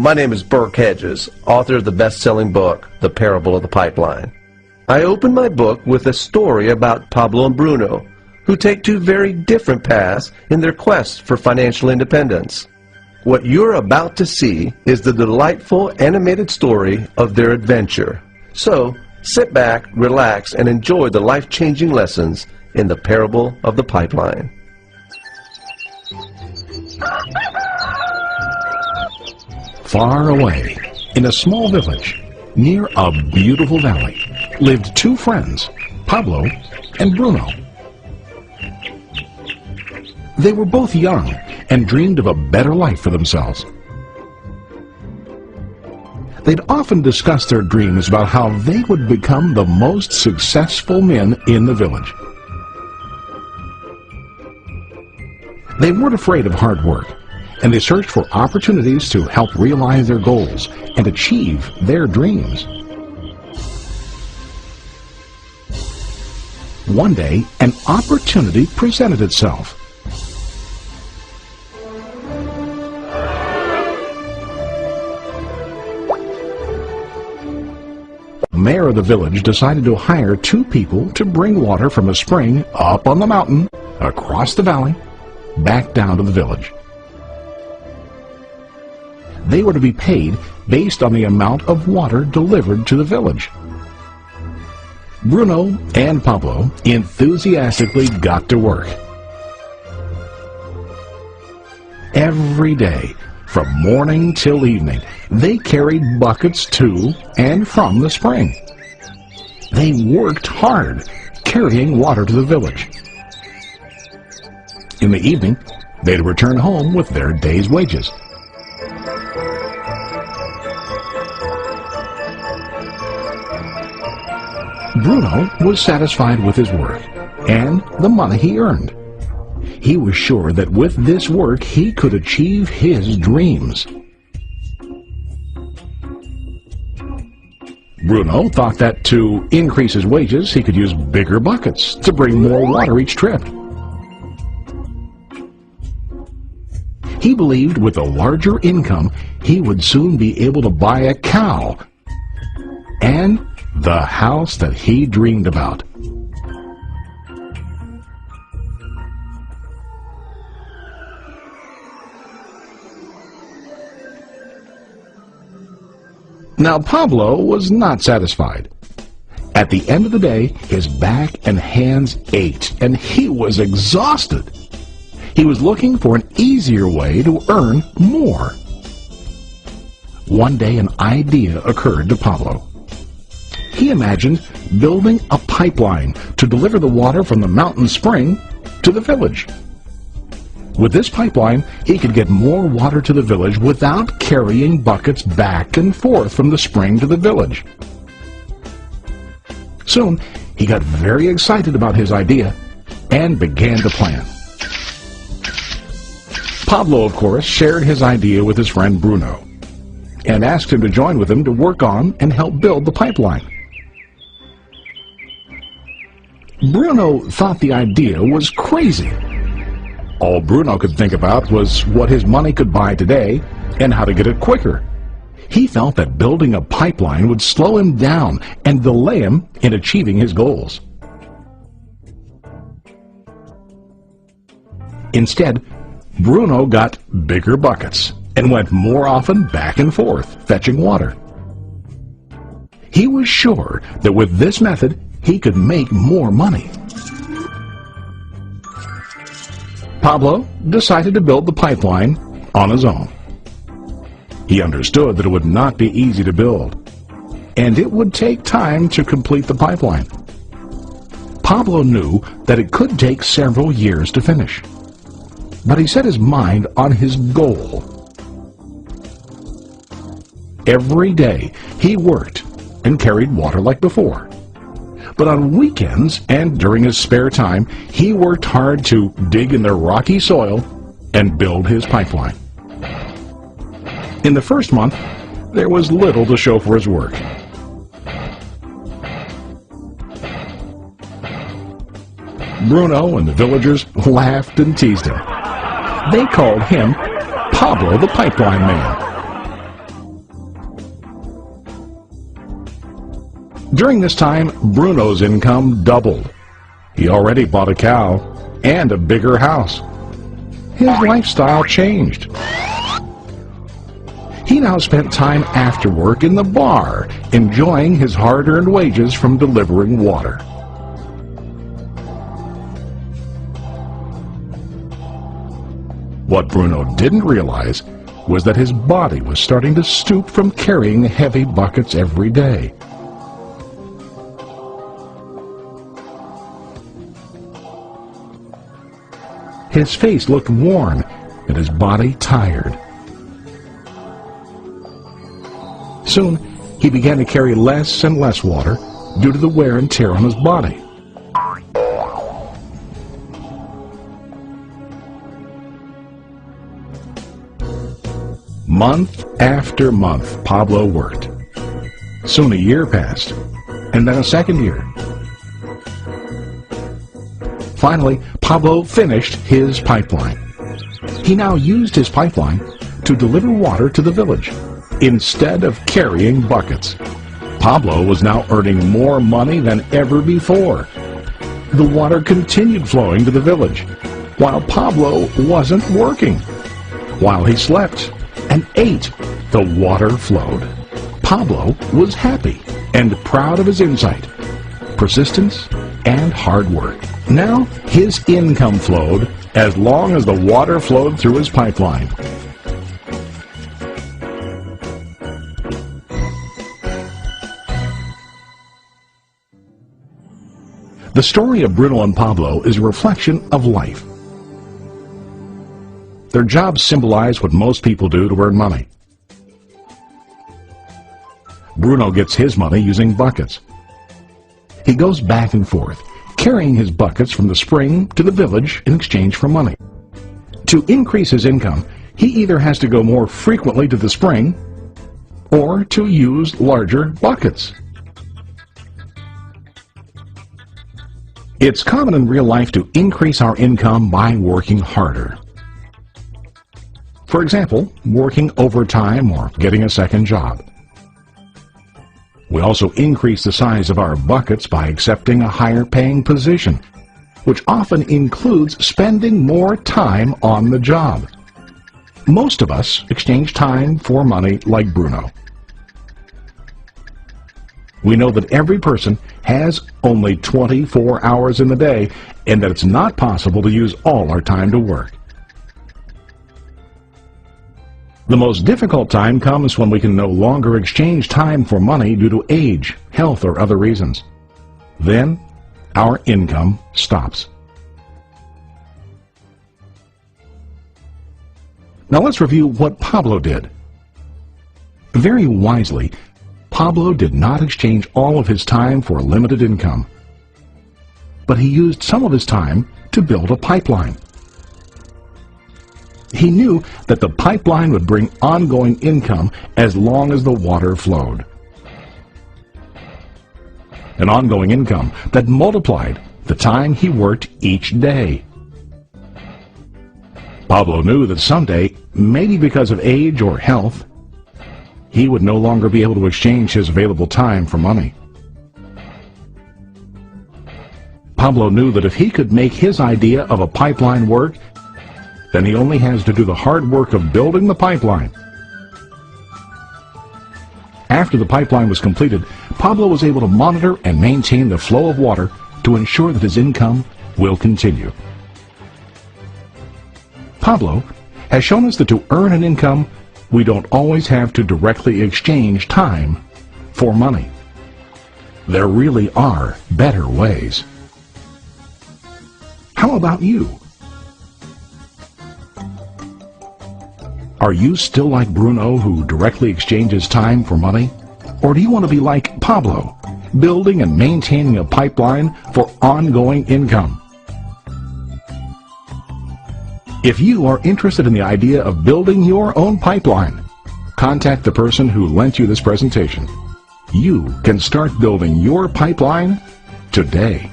My name is Burke Hedges, author of the best-selling book, The Parable of the Pipeline. I open my book with a story about Pablo and Bruno, who take two very different paths in their quest for financial independence. What you're about to see is the delightful animated story of their adventure. So, sit back, relax, and enjoy the life-changing lessons in The Parable of the Pipeline. Far away, in a small village, near a beautiful valley, lived two friends, Pablo and Bruno. They were both young and dreamed of a better life for themselves. They'd often discuss their dreams about how they would become the most successful men in the village. They weren't afraid of hard work, and they searched for opportunities to help realize their goals and achieve their dreams. One day, an opportunity presented itself. The mayor of the village decided to hire two people to bring water from a spring up on the mountain, across the valley, back down to the village. They were to be paid based on the amount of water delivered to the village. Bruno and Pablo enthusiastically got to work. Every day, from morning till evening, they carried buckets to and from the spring. They worked hard, carrying water to the village. In the evening, they'd return home with their day's wages. Bruno was satisfied with his work and the money he earned. He was sure that with this work he could achieve his dreams. Bruno thought that to increase his wages he could use bigger buckets to bring more water each trip. He believed with a larger income he would soon be able to buy a cow and the house that he dreamed about. Now Pablo was not satisfied. At the end of the day, his back and hands ached, and he was exhausted. He was looking for an easier way to earn more. One day an idea occurred to Pablo. He imagined building a pipeline to deliver the water from the mountain spring to the village. With this pipeline, he could get more water to the village without carrying buckets back and forth from the spring to the village. Soon, he got very excited about his idea and began to plan. Pablo, of course, shared his idea with his friend Bruno and asked him to join with him to work on and help build the pipeline. Bruno thought the idea was crazy. All Bruno could think about was what his money could buy today and how to get it quicker. He felt that building a pipeline would slow him down and delay him in achieving his goals. Instead, Bruno got bigger buckets and went more often back and forth, fetching water. He was sure that with this method, he could make more money. Pablo decided to build the pipeline on his own. He understood that it would not be easy to build, and it would take time to complete the pipeline. Pablo knew that it could take several years to finish, but he set his mind on his goal. Every day he worked and carried water like before. But on weekends and during his spare time, he worked hard to dig in the rocky soil and build his pipeline. In the first month, there was little to show for his work. Bruno and the villagers laughed and teased him. They called him Pablo the Pipeline Man. During this time, Bruno's income doubled. He already bought a cow and a bigger house. His lifestyle changed. He now spent time after work in the bar, enjoying his hard-earned wages from delivering water. What Bruno didn't realize was that his body was starting to stoop from carrying heavy buckets every day. His face looked worn and his body tired. Soon, he began to carry less and less water due to the wear and tear on his body. Month after month, Pablo worked. Soon a year passed, and then a second year. Finally, Pablo finished his pipeline. He now used his pipeline to deliver water to the village instead of carrying buckets. Pablo was now earning more money than ever before. The water continued flowing to the village, while Pablo wasn't working. While he slept and ate, the water flowed. Pablo was happy and proud of his insight, persistence, and hard work. Now his income flowed as long as the water flowed through his pipeline. The story of Bruno and Pablo is a reflection of life. Their jobs symbolize what most people do to earn money. Bruno gets his money using buckets. He goes back and forth, carrying his buckets from the spring to the village in exchange for money. To increase his income, he either has to go more frequently to the spring or to use larger buckets. It's common in real life to increase our income by working harder. For example, working overtime or getting a second job. We also increase the size of our buckets by accepting a higher paying position, which often includes spending more time on the job. Most of us exchange time for money like Bruno. We know that every person has only 24 hours in the day and that it's not possible to use all our time to work. The most difficult time comes when we can no longer exchange time for money due to age, health, or other reasons. Then, our income stops. Now let's review what Pablo did. Very wisely, Pablo did not exchange all of his time for limited income, but he used some of his time to build a pipeline. He knew that the pipeline would bring ongoing income as long as the water flowed. An ongoing income that multiplied the time he worked each day. Pablo knew that someday, maybe because of age or health, he would no longer be able to exchange his available time for money. Pablo knew that if he could make his idea of a pipeline work, then he only has to do the hard work of building the pipeline. After the pipeline was completed, Pablo was able to monitor and maintain the flow of water to ensure that his income will continue. Pablo has shown us that to earn an income, we don't always have to directly exchange time for money. There really are better ways. How about you? Are you still like Bruno, who directly exchanges time for money? Or do you want to be like Pablo, building and maintaining a pipeline for ongoing income? If you are interested in the idea of building your own pipeline, contact the person who lent you this presentation. You can start building your pipeline today.